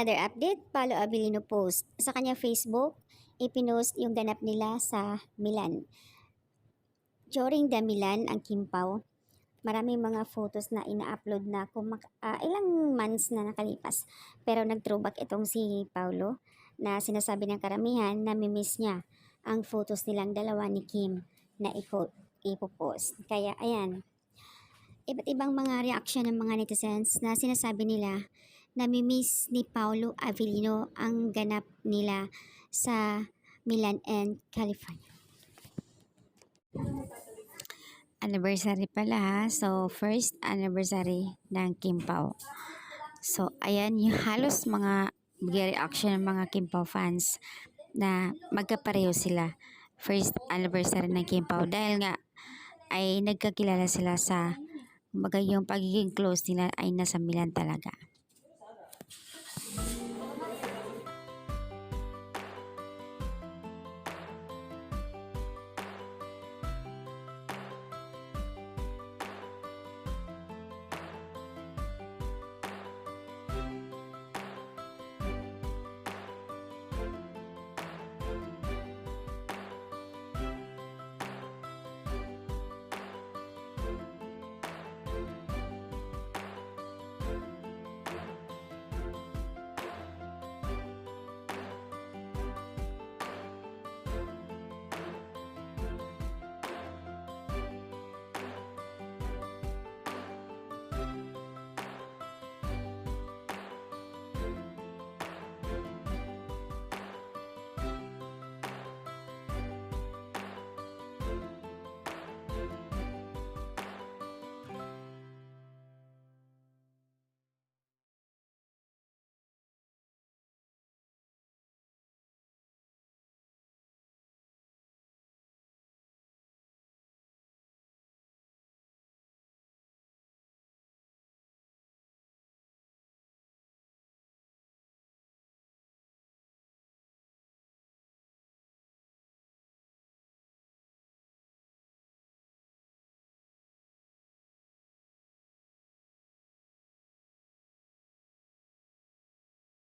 Another update, Paolo Abilino post. Sa kanyang Facebook, ipinost yung ganap nila sa Milan. During the Milan, ang Kimpaw, maraming mga photos na ina-upload na ilang months na nakalipas. Pero nag-throwback itong si Paolo na sinasabi ng karamihan na mimiss niya ang photos nilang dalawa ni Kim na ipopost. Kaya ayan, iba't ibang mga reaction ng mga netizens na sinasabi nila namimiss ni Paolo Avellino ang ganap nila sa Milan and California. Anniversary pala ha. So, first anniversary ng Kim Pao. So, ayan yung halos mga reaction ng mga Kim Pao fans na magkapareho sila. First anniversary ng Kim Pao dahil nga ay nagkakilala sila sa yung pagiging close nila ay nasa Milan talaga.